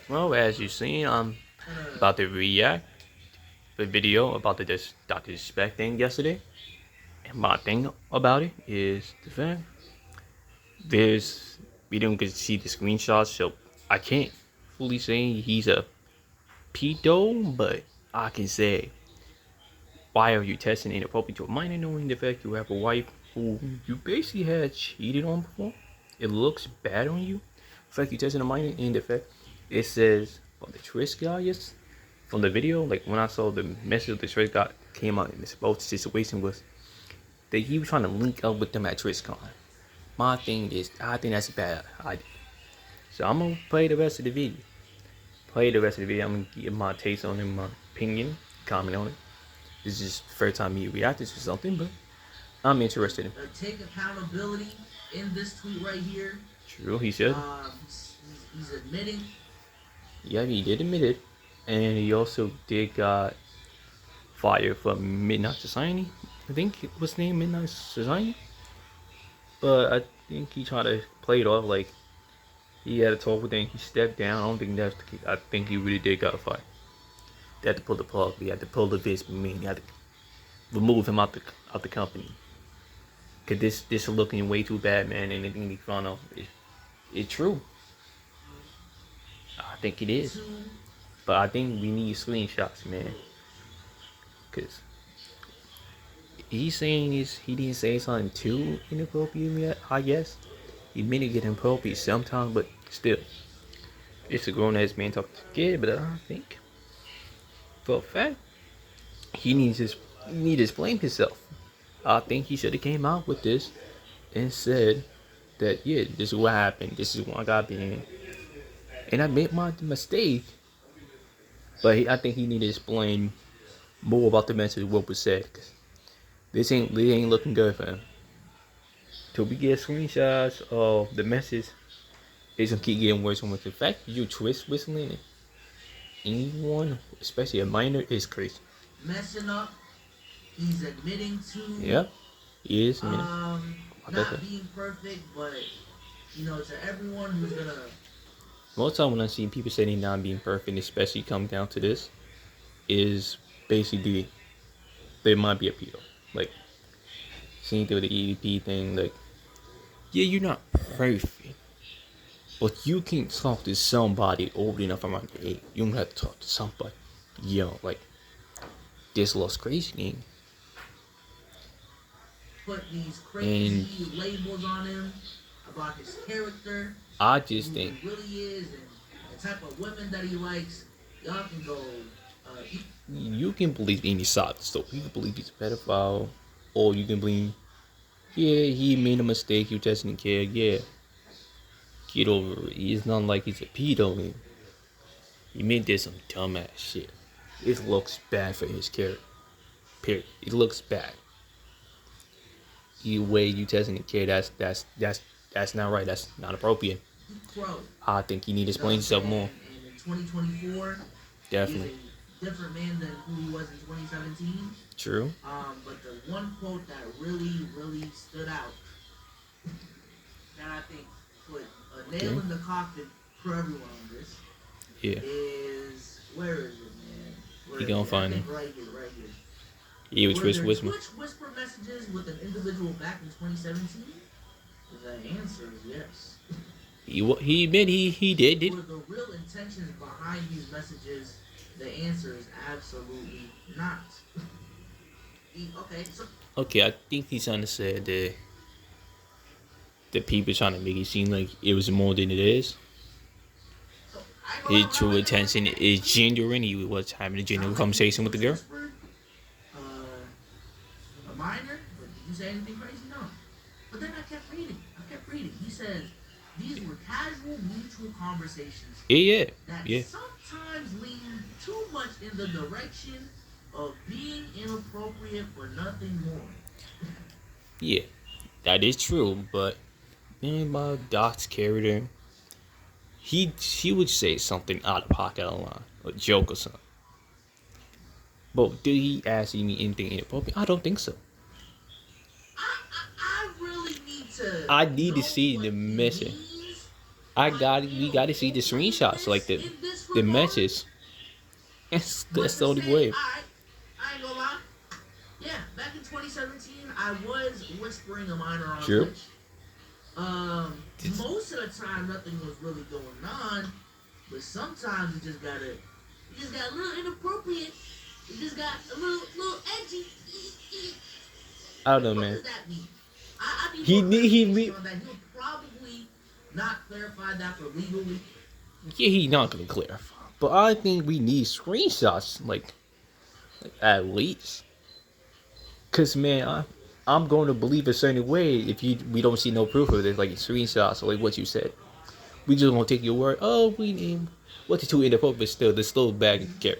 Well, as you've seen, I'm about to react the video about the Dr. Disrespect thing yesterday. And my thing about it is the fact there's we don't get to see the screenshots, so I can't fully say he's a pedo, but I can say why are you testing inappropriate to a minor knowing the fact you have a wife who you basically had cheated on before? It looks bad on you. The fact you testing a minor in the fact it says from the Trish guy, yes, from the video, like when I saw the message of the Trish guy came out in this both situation was that he was trying to link up with them at TrishCon. My thing is, I think that's a bad idea. So I'm gonna play the rest of the video. I'm gonna give my taste on it, my opinion, comment on it. This is the first time me reacted to something, but I'm interested in. Take accountability in this tweet right here. True, he should. He's admitting. Yeah, he did admit it, and he also did got fired from Midnight Society. I think it was named Midnight Society, but I think he tried to play it off like he had a talk with them. He stepped down. I don't think that's the case. I think he really did got fired. They had to pull the plug. They had to pull the Vince McMahon. They had to remove him out the company. Cause this is looking way too bad, man. And anything he found out, it's true. I think it is. But I think we need screenshots, man. Cause he's saying he didn't say something too inappropriate yet, I guess. He may get inappropriate sometimes, but still. It's a grown ass man talking to a kid, but I think for a fact he needs to explain himself. I think he should have came out with this and said that yeah, this is what happened, this is what I got in, and I made my mistake. But I think he need to explain more about the message what was said. Cause this ain't looking good for him. Till we get screenshots of the message, it's gonna keep getting worse and worse. The fact you twist whistling anyone, especially a minor, is crazy. Messing up. He's admitting to. Yeah, he is. Not being perfect, but to everyone who's gonna. Most time when I see people saying not being perfect, especially come down to this, is basically they might be a pedo. Like seeing through the EDP thing, like yeah, you're not perfect, but you can talk to somebody old enough around your age. You don't have to talk to somebody young. Like this looks crazy, man. Put these crazy labels on him about his character. I just think he really is, and the type of women that he likes. Y'all can go. You can believe any side of the story. You can believe he's a pedophile, or you can believe, yeah, he made a mistake. You testing a kid, yeah. Get over it. It's not like he's a pedo. Man. He did some dumbass shit. It looks bad for his character. Period. It looks bad. The way you testing a kid, that's not right. That's not appropriate. I think you need to explain yourself more. And in 2024, definitely. He's a different man than who he was in 2017. True. But the one quote that really stood out, that I think put a nail in the coffin for everyone on this, is where is it, man? You gonna find him? Right here. Yeah, with Twitch Whisper. Twitch Whisper messages with an individual back in 2017? The answer is yes. He admitted he did. For the real intentions behind these messages, the answer is absolutely not. Okay, I think he's trying to say that the people trying to make it seem like it was more than it is. His true intention is genuine. He was having a genuine conversation with the girl. A minor? But did you say anything crazy? No. But then I kept reading. He says these were casual, mutual conversations. Yeah. That sometimes lean too much in the direction of being inappropriate for nothing more. Yeah, that is true. But man, about Doc's character, he would say something out of pocket on the line, a joke or something. But did he actually mean anything inappropriate? I don't think so. I really need to. I need to see the message. We got to see the screenshots like this. In this the matches. That's the only way. I ain't gonna lie. Yeah, back in 2017, I was whispering a minor on True. Twitch. Most of the time, nothing was really going on, but sometimes you just got a little inappropriate. You just got a little edgy. I don't know, What man. does that mean? I need He more need he clarification need. on that. He'll probably not clarify that for legally. Yeah, he not gonna clarify. But I think we need screenshots, like at least. Cause man, I'm going to believe a certain way if we don't see no proof of it, like screenshots or like what you said. We just won't take your word. Oh, we name what the two inappropriate, but still, there's still bad care.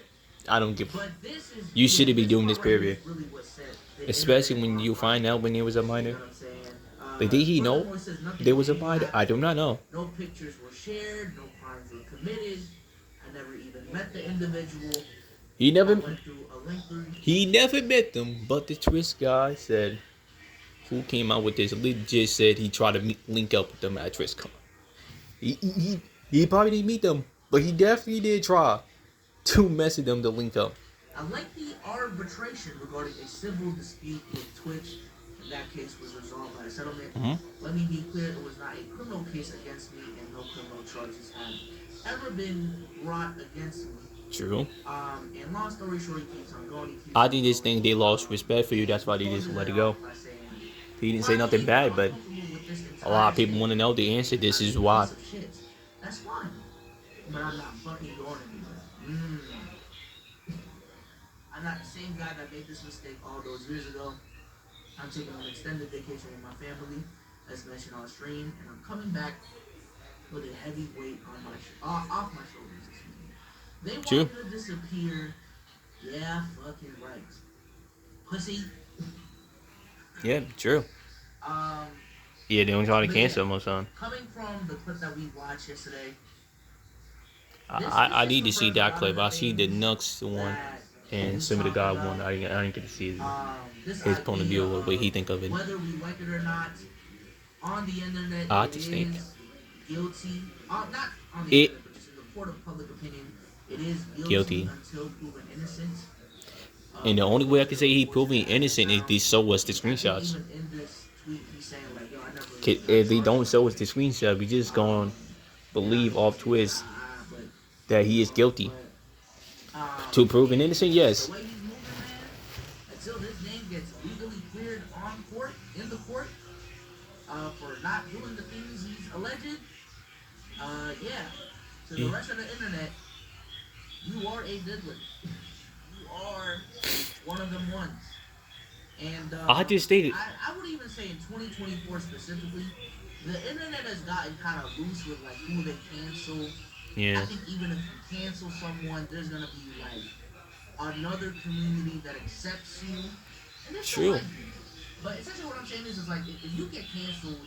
I don't give. But this is You shouldn't be this doing part this, right here is period. really what set the Especially internet when on you fire. find out when he was a You minor. know what I'm saying? Like, did he know Furthermore, it says nothing there was a crazy minor? I do happened. not know. No pictures were shared. No crimes were committed. I never even met the individual. He I never. went through a lengthy. He never met them. But the twist guy said, who came out with this? Legit said he tried to link up with them at TwistCon. He probably didn't meet them, but he definitely did try to message them to link up. A lengthy arbitration regarding a civil dispute with Twitch. In that case, was resolved by a settlement. Let me be clear: it was not a criminal case against me, and no criminal charges have ever been brought against me. True. And long story short, he keeps on going. I think this thing they lost respect for you. That's why they just let it go. He didn't say nothing bad, but a lot of people want to know the answer. This is why. That's fine, but I'm not fucking going anywhere. I'm not the same guy that made this mistake all those years ago. I'm taking an extended vacation with my family, as mentioned on stream, and I'm coming back with a heavy weight on off my shoulders. They want True. to disappear. Yeah, fucking right. Pussy. Yeah, true. Um. Yeah, they don't try to cancel him or something. Coming from the clip that we watched yesterday. I need to see that clip. I see the Nux one and some of the God one. I didn't get to see his point of view, what he think of it. Whether we like it or not, on the internet, I just think guilty. Not on the internet, but just in the court of public opinion, it is guilty until proven innocent. And the only way I can say he proven innocent is they show us the screenshots. Even in this tweet, he's saying like, "Yo, I never." If they don't show us the screenshot, we just gonna believe off twist that he is guilty. To proven innocent, yes. The way he's moving, man, until his name gets legally cleared on court, in the court, for not doing the things he's alleged, yeah. To the rest of the internet, you are a diddler. You are one of them ones. And I just stated. I would even say in 2024 specifically, the internet has gotten kind of loose with like who they cancel. Yeah. I think even if you cancel someone, there's gonna be like another community that accepts you. And it's True. like, but essentially what I'm saying is like if you get canceled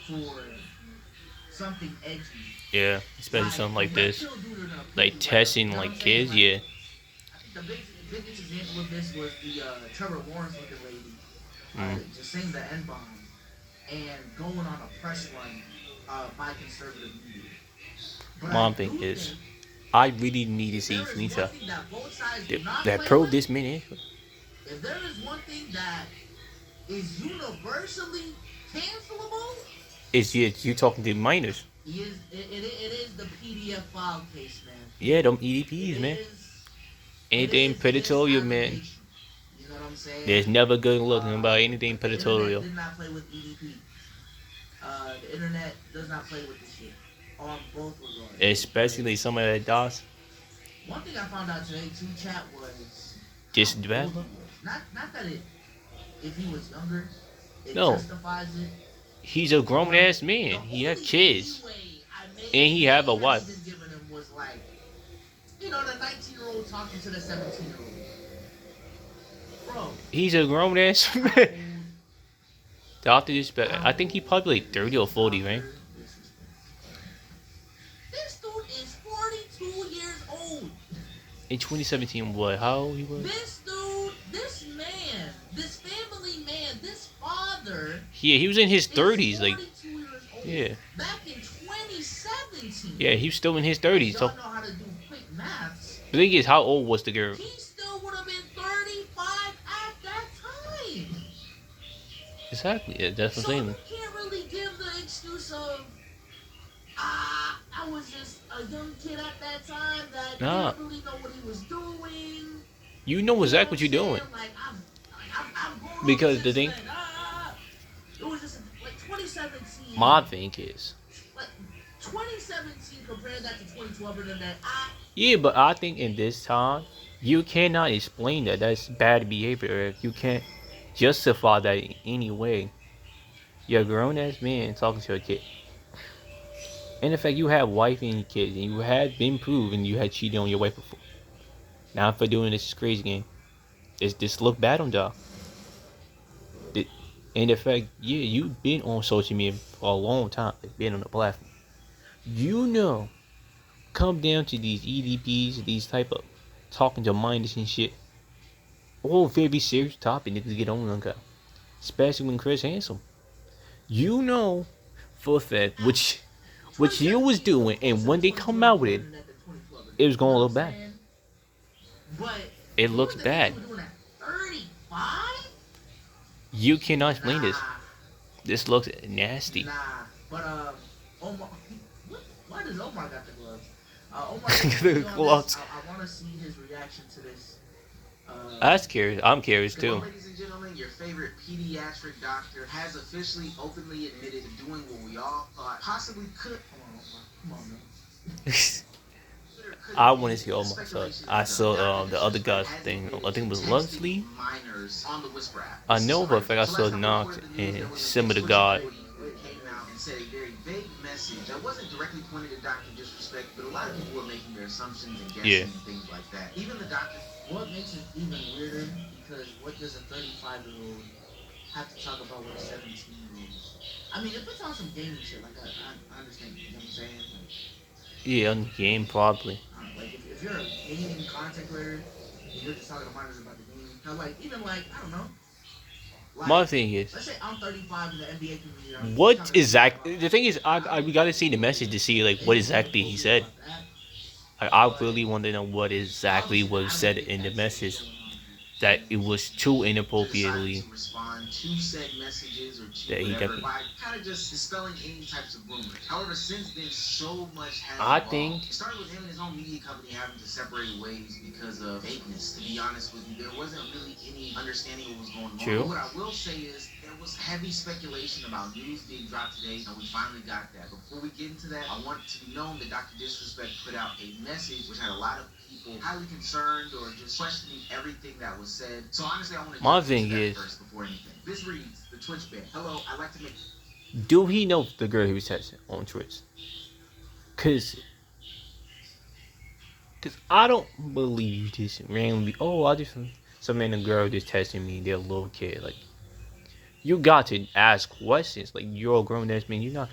for something edgy. Yeah, especially something like this, like testing like kids. Yeah. I think the biggest example of this was the Trevor Lawrence looking lady just saying the N-bomb and going on a press run by conservative media. One thing is, I really need to see screenshot that prove this minute. If there is one thing that is universally cancelable, is you talking to minors. It is the PDF file case, man. Yeah, them EDPs, man. Anything predatory, man. You know what I'm saying? There's never good looking about anything predatory. The internet did not play with EDP. The internet does not play with this shit. On both regards. Especially some of that DOS. One thing I found out today too, chat, was just bad. Not that if he was younger, it no. justifies it. He's a grown ass man. He has kids. And he have a wife. Was like, you know, the 19-year-old talking to the 17-year-old. Bro. He's a grown ass man. After this, I think he probably like 30 or 40, right? This dude is 42 years old. In 2017, what? How old he was? This dude, this man, this family man, this father. Yeah, he was in his 30s, like. Years old. Yeah. Back in 2017. Yeah, he was still in his 30s. So. Y'all know how to do quick The thing is, how old was the girl? He still would have been 35 at that time. Exactly. Yeah, that's what I'm So saying. you can't really give the excuse of, I was just a young kid at that time that Nah, didn't really know what he was doing. you know You know what exactly I'm what you're saying? doing. Like I've grown up Because the since thing, then. It was just like 2017. my thing is, Like 2017, compare that to 2012, and then that yeah, but I think in this time, you cannot explain that. That's bad behavior. You can't justify that in any way. You're a grown ass man talking to a kid. And in fact, you have wife and kids, and you had been proven you had cheated on your wife before. Now for doing this crazy game, this look bad on y'all. And in fact, yeah, you've been on social media for a long time, been on the platform. You know, come down to these EDPs, these type of talking to minders and shit. All very serious topic niggas get on about, especially when Chris Handsome. You know, for a fact, which you was 2017 doing, looked and closer to when they come out with 2012 it, internet than 2012 it internet. was You know gonna what look I'm bad. saying? But It looks doing the things bad. you were doing at 35? You cannot explain this. Nah, This looks nasty. nah. But Omar, why does Omar got the gloves? Omar, the gloves. I want to see his reaction to this. That's curious. I'm curious too. Well, ladies and gentlemen, your favorite pediatric doctor has officially openly admitted to doing what we all thought possibly could. Come on, man. I want to see Omar. So I saw the other guy's thing. I think it was Leslie. I know for a fact I saw Knox and some of the God. Came out and said a very vague message that wasn't directly pointed at Dr. Disrespect, but a lot of people were making their assumptions and guessing and things like that. Even the doctor. What makes it even weirder? Because what does a 35-year-old have to talk about what a 17-year-old is? I mean, if it's on some gaming shit, like I understand. You know what I'm saying? Like, Yeah, on the game probably. like if you're a gaming content creator and you're just talking to minors about the game, like even like I don't know. Like, My thing is, let's say I'm 35 in the NBA community. what exactly? The thing is, we gotta see the message to see like what exactly he said. I really want to know what exactly was said in the message. That it was too inappropriately. To respond to said messages or to that he whatever definitely. by kind of just dispelling any types of rumors. However, since then, so much has I evolved. think It started with him and his own media company having to separate ways because of fakeness. To be honest with you, there wasn't really any understanding of what was going on. True. But what I will say is there was heavy speculation about news being dropped today, and we finally got that. Before we get into that, I want to be known that Dr. Disrespect put out a message which had a lot of people highly concerned or just questioning everything that was said. So honestly, I want to my thing is, first before anything. This reads the Twitch ban. Hello, I'd like to make. do he know the girl he was texting on Twitch? Cause I don't believe this randomly. Oh, I just some random girl just texting me. They're a little kid. Like you got to ask questions. Like you're a grown ass man. You're not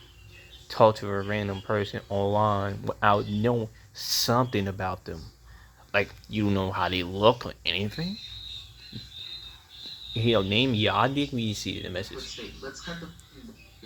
talk to a random person online without knowing something about them. Like you don't know how they look or anything. He'll name you. I didn't really see the message. Let's cut the.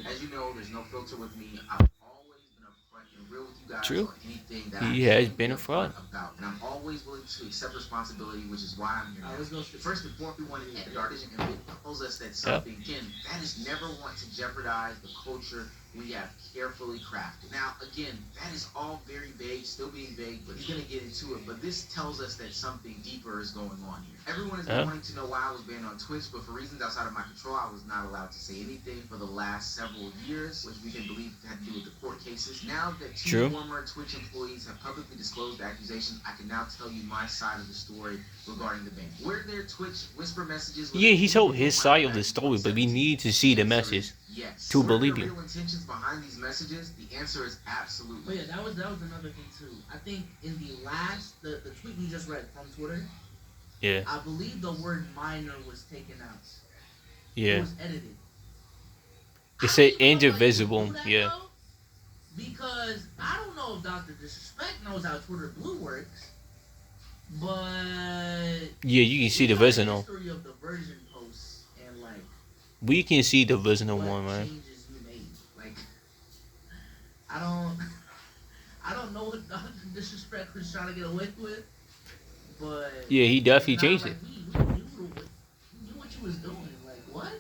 As you know, there's no filter with me. I've always been upfront and real with you guys True. on anything that He I has can been be upfront about, and I'm always willing to accept responsibility, which is why I'm here. Now. First, before we want to end the artisan, and it tells us that something again that is never want to jeopardize the culture we have carefully crafted. Now, again, that is all very vague, still being vague, but he's going to get into it. But this tells us that something deeper is going on here. Everyone has been wanting to know why I was banned on Twitch, but for reasons outside of my control, I was not allowed to say anything for the last several years, which we can believe had to do with the court cases. Now that two former Twitch employees have publicly disclosed accusations, I can now tell you my side of the story regarding the ban. Were there Twitch whisper messages? Yeah, he told his side of the story, but we need to see the message to believe you. Real intentions behind these messages? The answer is absolutely. But yeah, that was another thing too. I think in the last the tweet we just read from Twitter. Yeah. I believe the word minor was taken out. Yeah. It was edited. It said indivisible. Yeah. Because I don't know if Dr. Disrespect knows how Twitter Blue works, but yeah, you can see the original. History of the version posts and like we can see the original one, man. Changes you made. Like I don't know what Dr. Disrespect was trying to get away with. But yeah, he definitely changed it. like knew what you was doing. Like what?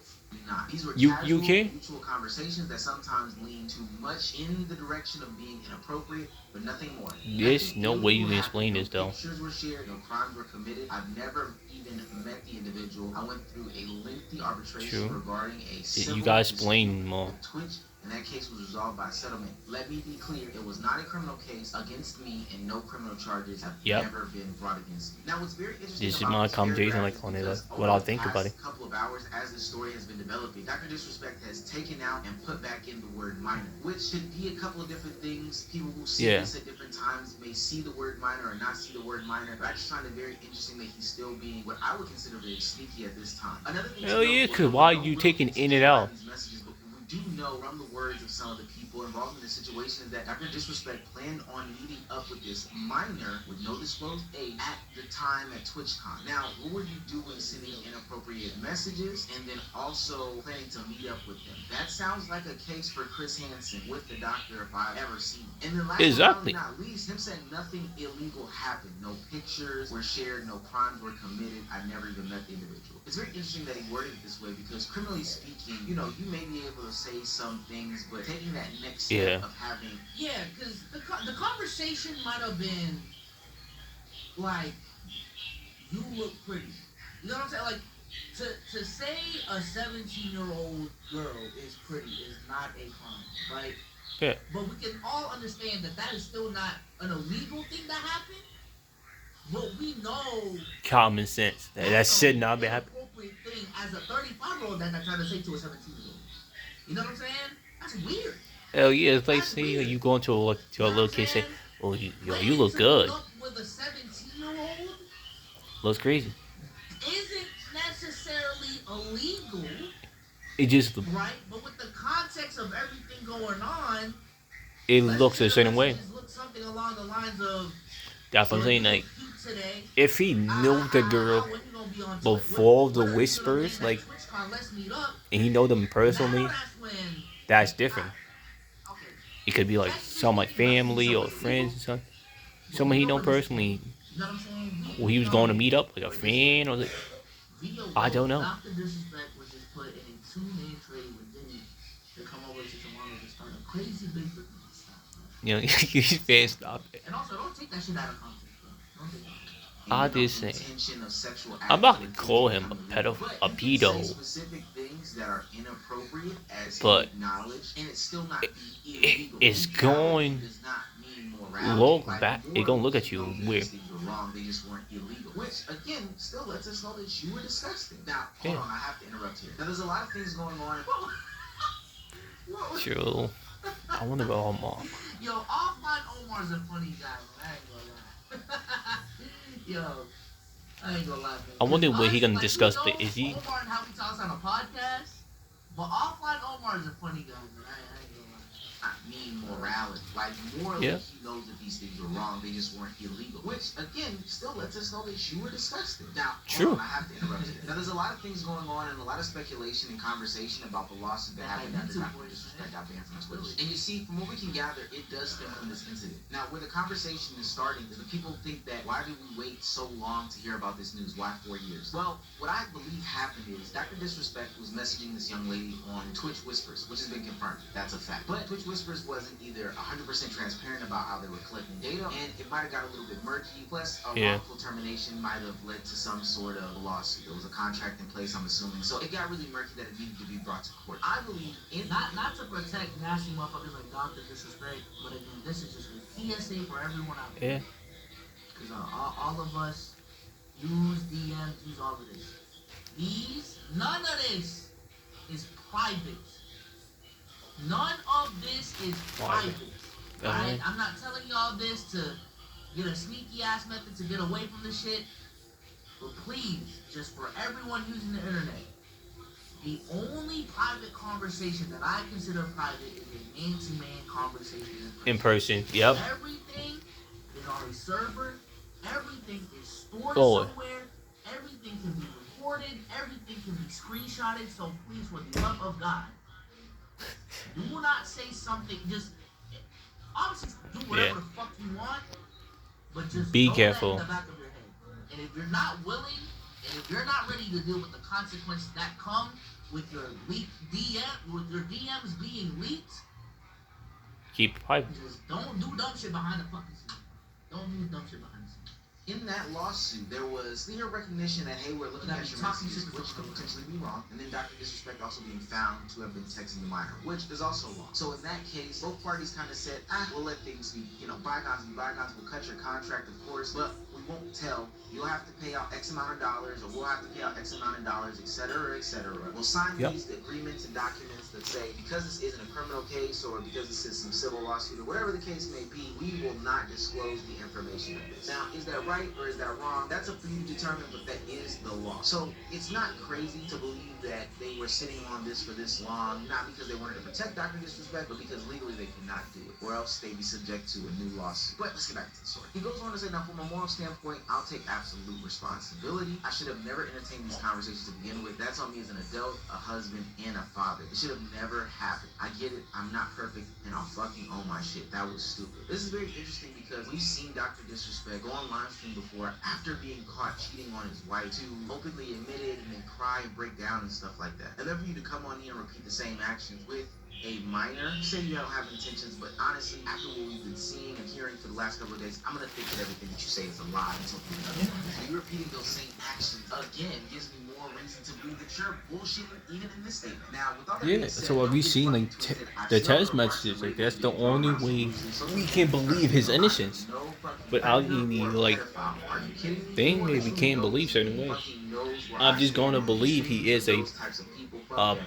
Nah, these were You casual, can? mutual conversations that sometimes lean too much in the direction of being inappropriate, but nothing more. There's Nothing no way you illegal can happened. explain No this though. pictures were shared. No crimes were committed. I've never even met the individual. I went through a lengthy arbitration True. regarding a You civil gotta dispute explain more. with Twitch, and that case was resolved by settlement. Let me be clear, it was not a criminal case against me, and no criminal charges have never been brought against me. Now, what's very interesting This is about my this conversation, paragraph like is on it, like because what over I the think about it. past couple of hours, as this story has been developing, Dr. Disrespect has taken out and put back in the word minor, which could be a couple of different things. People who see this at different times may see the word minor or not see the word minor, but I just find it very interesting that he's still being what I would consider very sneaky at this time. Another thing Hell yeah, cause why you taking in and out? These messages, but we do know from the words of some of the people involved in this situation that Dr. Disrespect planned on meeting up with this minor with no disclosed age at the time at TwitchCon. Now, what were you doing sending inappropriate messages and then also planning to meet up with them? That sounds like a case for Chris Hansen with the doctor if I've ever seen it. And then last but not least, him saying nothing illegal happened. No pictures were shared, no crimes were committed. I never even met the individual. It's very interesting that he worded it this way because criminally speaking, you know, you may be able to say some things, but taking that next step of having... Yeah, because the conversation might have been like, you look pretty. You know what I'm saying? Like, to say a 17-year-old girl is pretty is not a crime, right? Yeah. But we can all understand that that is still not an illegal thing that happened. But we know common sense. That should not be happening. Appropriate thing as a 35-year-old that they're trying to say to a 17-year-old. You know what I'm saying? That's weird. Hell yeah, it's like saying you go into a little kid say, "Oh, you look good." With a 17-year-old looks crazy. Isn't necessarily illegal. It just right, but with the context of everything going on, it looks a certain way. Look something along the lines of. That's what I'm saying. Like, if he knew the girl before the whispers, like, and he know them personally, that's different. It could be like some like family or friends or something. Someone he know personally. Well, he was going to meet up like a friend or like, I don't know. Dr. Disrespect was just put in a two-man trade with Denny to come over to Toronto to start a crazy big stuff. You know, he's fast stop it. And also, don't take that shit out of context, bro. Don't take that. I just say, I'm not gonna call him a pedo, specific things that are inappropriate as but and it's still not it's going look back. It's gonna look at you weird. They just weren't illegal, which again still lets us know that you were disgusting. Now, hold on, I have to interrupt here. Now, there's a lot of things going on. True. I wanna go home, Mom. Yo, Offline Omar's a funny guy, man. I ain't gonna lie. Yo, I ain't gonna lie, man. I wonder what he gonna discuss. Is he? Omar and how he talks on a podcast, but Offline Omar is a funny guy, man. I ain't gonna lie. I mean morality. Like, morally, he knows that these things were wrong. They just weren't illegal. Which, again, still lets us know that you were disgusting. Now, hold on, I have to interrupt you. Now, there's a lot of things going on and a lot of speculation and conversation about the lawsuit that happened after Dr. Disrespect got banned from Twitch. And you see, from what we can gather, it does stem from this incident. Now, where the conversation is starting is the people think that, why did we wait so long to hear about this news? Why 4 years? Well, what I believe happened is Dr. Disrespect was messaging this young lady on Twitch Whispers, which has been confirmed. That's a fact. But Twitch Whispers wasn't either 100% transparent about how they were collecting data, and it might have got a little bit murky. Plus, a wrongful termination might have led to some sort of lawsuit. There was a contract in place, I'm assuming. So it got really murky that it needed to be brought to court. I believe in not to protect nasty motherfuckers like Dr. Disrespect, but again, this is just a PSA for everyone out there. Because all of us use DMs, use all of this. None of this is private. None of this is private. Alright? I'm not telling y'all this to get a sneaky ass method to get away from this shit. But please, just for everyone using the internet, the only private conversation that I consider private is a man-to-man conversation in person. Yep. Everything is on a server. Everything is stored somewhere. Everything can be recorded. Everything can be screenshotted. So please, for the love of God, do not say something. Just obviously do whatever the fuck you want, but just be careful. That in the back of your head. if you're not willing, and if you're not ready to deal with the consequences that come with your leaked DM, with your DMs being leaked, keep it private. just don't do dumb shit behind the fucking scene. Don't do dumb shit behind the scene. In that lawsuit, there was clear recognition that, hey, we're looking at your messages, which could potentially be wrong, and then Dr. Disrespect also being found to have been texting the minor, which is also wrong. So in that case, both parties kind of said, we'll let things be, bygones be bygones, we'll cut your contract, of course, but we won't tell. You'll have to pay out X amount of dollars, or we'll have to pay out X amount of dollars, etc., etc. We'll sign these agreements and documents that say, because this isn't a criminal case, or because this is some civil lawsuit, or whatever the case may be, we will not disclose the information of this. Now, is that right or is that wrong? That's up for you to determine, but that is the law. So it's not crazy to believe that they were sitting on this for this long, not because they wanted to protect Dr. Disrespect, but because legally they cannot do it, or else they'd be subject to a new lawsuit. But let's get back to the story. He goes on to say, now from a moral standpoint, I'll take absolute responsibility. I should have never entertained these conversations to begin with. That's on me as an adult, a husband, and a father. It should have never happened. I get it. I'm not perfect, and I'll fucking own my shit. That was stupid. This is very interesting because we've seen Dr. Disrespect go on live stream before after being caught cheating on his wife to openly admit it and then cry and break down and stuff like that. And then for you to come on here and repeat the same actions with a minor, you say you don't have intentions, but honestly, after what we've been seeing and hearing for the last couple of days, I'm gonna think that everything that you say is a lie until proven otherwise. So you repeating those same actions again gives me more reason to believe that you're bullshitting even in this statement. Now, with all that said, so have you seen like the text messages? Like that's the only way we can believe his innocence. But I'll like they maybe can't believe certain ways. I'm just gonna believe he is a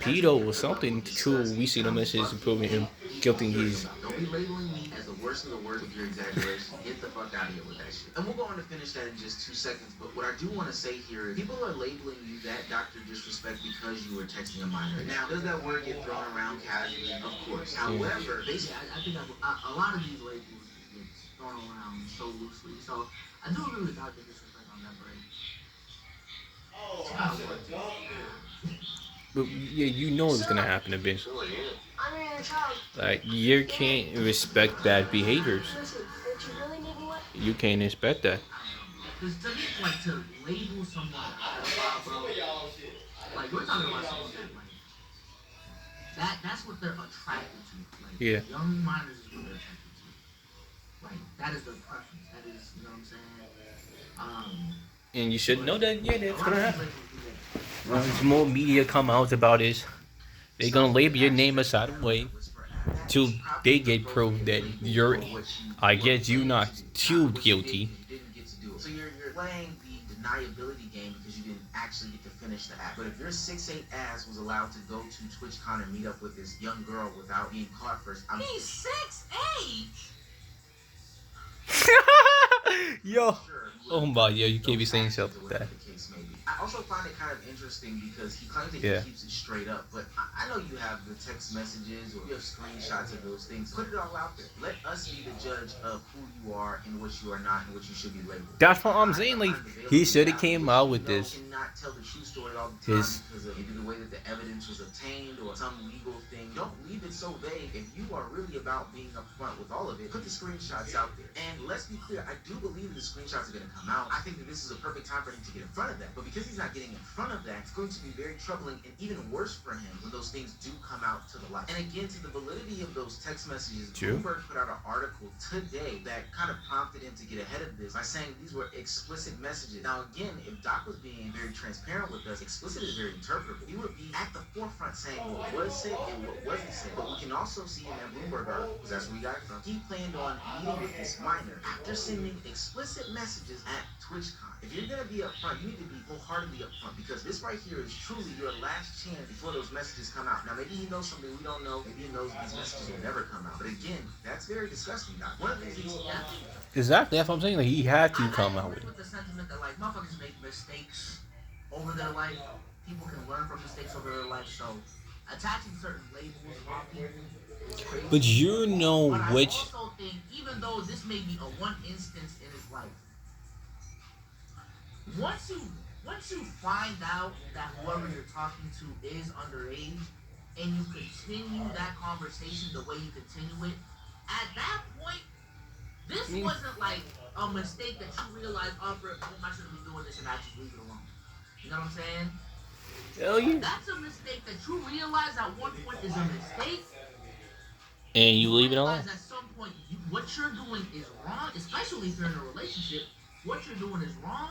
pedo or something until we see the messages proving him guilty. He's don't be labeling me as the worst of the worst with your exaggeration. Get the fuck out of here with that shit. And we'll go on to finish that in just 2 seconds. But what I do want to say here is people are labeling you that Dr. Disrespect because you were texting a minor. Now, does that word get thrown around casually? Of course. However, basically, I think a lot of these labels get thrown around so loosely. So I do agree with Dr. Disrespect on that break. but yeah, you know it's gonna happen eventually. Like you can't respect bad behaviors. You can't expect that. Because to me, like to label someone like we're talking about someone that's what they're attracted to. Like young minors is what they're attracted to. Like that is their preference. That is, you know what I'm saying? And you should know that, that's gonna happen. Once more media come out about it, they're gonna label your name a certain way till they get proved that you're, I guess you not too guilty. So you're playing the deniability game because you didn't actually get to finish the act. But if your 6'8" ass was allowed to go to TwitchCon and meet up with this young girl without being caught first, he's 6'8". Yo. Oh my, yo, you can't be saying stuff like that. I also find it kind of interesting because he claims that he keeps it straight up, but I know you have the text messages or you have screenshots of those things. Put it all out there. Let us be the judge of who you are and what you are not and what you should be labeled. That's what I'm saying. Like he should have came out with this. Cannot tell the true story all the time because of either the way that the evidence was obtained or some legal thing. Don't leave it so vague. If you are really about being upfront with all of it, put the screenshots out there. And let's be clear, I do believe that the screenshots are going to come out. I think that this is a perfect time for him to get in front of that. But because he's not getting in front of that, it's going to be very troubling and even worse for him when those things do come out to the light. And again, to the validity of those text messages, Bloomberg put out an article today that kind of prompted him to get ahead of this by saying these were explicit messages. Now again, if Doc was being very transparent with us, explicit is very interpretable. He would be at the forefront saying what was said and what wasn't said. But we can also see in that Bloomberg article, because that's where we got it from, he planned on meeting with this minor after sending explicit messages at TwitchCon. If you're going to be upfront, you need to be wholeheartedly upfront because this right here is truly your last chance before those messages come out. Now, maybe he knows something we don't know. Maybe he knows these messages will never come out. But again, that's very disgusting, Doc. One of the things exactly, that's what I'm saying. Like, he had to come out with it. With the sentiment that, like, motherfuckers make mistakes over their life. People can learn from mistakes over their life. So, attaching certain labels on people is crazy. But you know which... I also think, even though this may be a one instance in his life, once you find out that whoever you're talking to is underage and you continue that conversation the way you continue it, at that point, this wasn't like a mistake that you realize, oh, bro, I shouldn't be doing this, and I just leave it alone. You know what I'm saying? Hell yeah. That's a mistake that you realize at one point is a mistake. And you leave it alone. Realize at some point what you're doing is wrong, especially if you're in a relationship. What you're doing is wrong,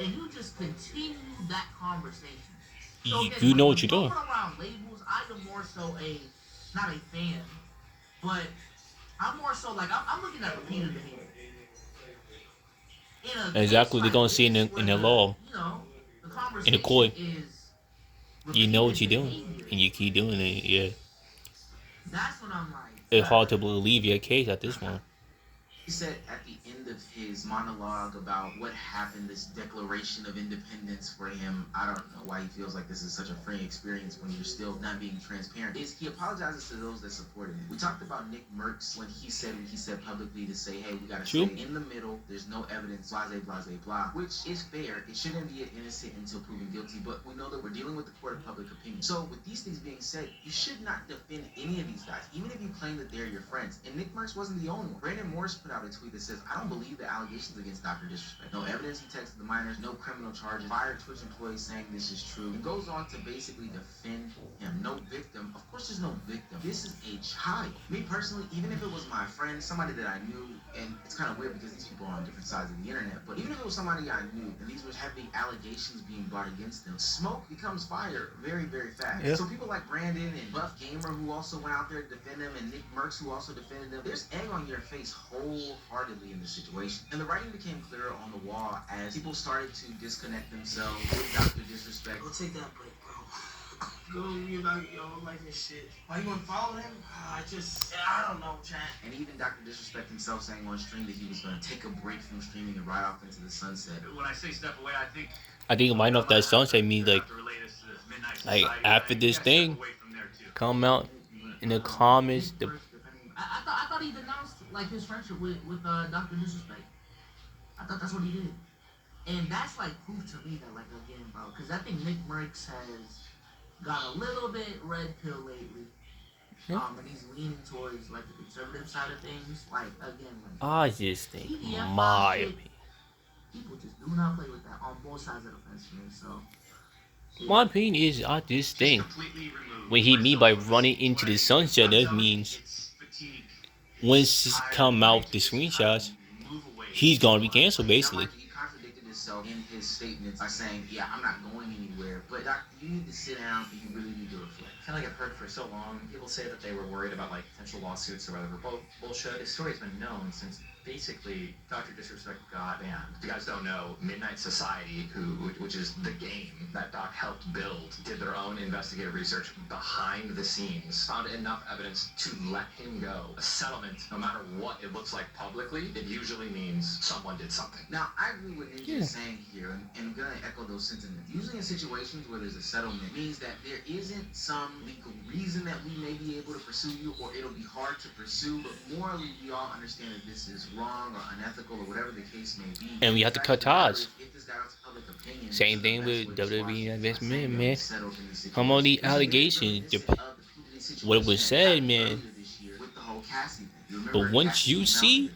and you just continue that conversation. So again, you know what you're doing. Around labels, I am more so not a fan, but I'm more so like I'm looking at repeated behavior. Exactly, they're gonna see in the law, in the court. You know what you're doing, and you keep doing it. Yeah. That's what I'm like. It's hard to believe your case at this point. He said at the end of his monologue about what happened, this Declaration of Independence for him, I don't know why he feels like this is such a freeing experience when you're still not being transparent, is he apologizes to those that supported him. We talked about Nick Merckx when he said publicly to say, hey, we gotta stay in the middle, there's no evidence, blase, blase, blah, which is fair. It shouldn't be an innocent until proven guilty, but we know that we're dealing with the court of public opinion. So with these things being said, you should not defend any of these guys, even if you claim that they're your friends. And Nick Merckx wasn't the only one. Brandon Morris put out a tweet that says, I don't believe the allegations against Dr. Disrespect. No evidence he texted the minors, no criminal charges, fired Twitch employees saying this is true. He goes on to basically defend him. No victim. Of course there's no victim. This is a child. Me personally, even if it was my friend, somebody that I knew, and it's kind of weird because these people are on different sides of the internet, but even if it was somebody I knew, and these were heavy allegations being brought against them, smoke becomes fire very, very fast. Yeah. So people like Brandon and Buff Gamer, who also went out there to defend them, and Nick Merckx, who also defended them, there's egg on your face wholeheartedly in this situation. And the writing became clearer on the wall as people started to disconnect themselves with Dr. Disrespect. Go take that break, bro. Go reevaluate your own life and shit. Why you gonna follow him? I don't know, chat. And even Dr. Disrespect himself saying on stream that he was gonna take a break from streaming and ride off into the sunset. When I say step away, I think might know if that sunset means like after this thing come out in the comments. I thought he denounced like his friendship with Dr. Disrespect. I thought that's what he did, and that's like proof to me that like again, bro, because I think Nick Merckx has got a little bit red pill lately. And he's leaning towards like the conservative side of things. Like again, like, I just think my opinion. People just do not play with that on both sides of the fence, man. So my opinion is I just think when he mean by running into the sunset, that means once he come out the screenshots, he's gonna be canceled basically. He contradicted himself in his statements by saying, yeah, I'm not going anywhere, but doctor, you need to sit down and you really need to reflect. I feel like I've heard for so long, people say that they were worried about like potential lawsuits or whatever. Bullshit. This story's been known since basically Dr. Disrespect got banned. If you guys don't know, Midnight Society, which is the game that Doc helped build, did their own investigative research behind the scenes, found enough evidence to let him go. A settlement, no matter what it looks like publicly, it usually means someone did something. Now, I agree with Ninja saying here, and I'm going to echo those sentiments. Usually in situations where there's a settlement, means that there isn't some legal reason that we may be able to pursue you, or it'll be hard to pursue, but morally we all understand that this is wrong or unethical or whatever the case may be. And we have to cut ties. Same thing with WWE investment, man. Come on, the allegations, what was said, man. But once you see,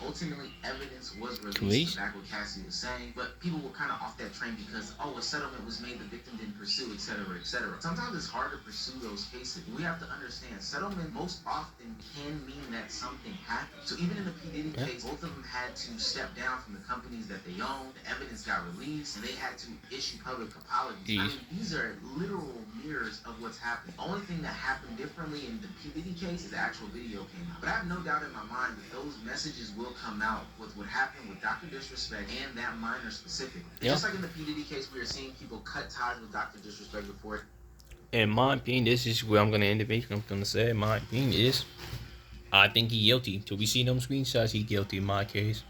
ultimately evidence was released back what Cassie was saying, but people were kind of off that train because, oh, a settlement was made, the victim didn't pursue, etc., etc. Sometimes it's hard to pursue those cases. We have to understand, settlement most often can mean that something happened. So even in the P. Diddy case, both of them had to step down from the companies that they owned, the evidence got released, and they had to issue public apologies. I mean, these are literal mirrors of what's happened. The only thing that happened differently in the P. Diddy case is the actual video came out. But I have no doubt in my mind that those messages will come out with what happened with Dr. Disrespect and that minor specifically. Just like in the P. Diddy case, we are seeing people cut ties with Dr. Disrespect before it. In my opinion, this is where I'm going to end the video. I'm going to say my opinion is I think he's guilty. Till we see them screenshots, he's guilty in my case.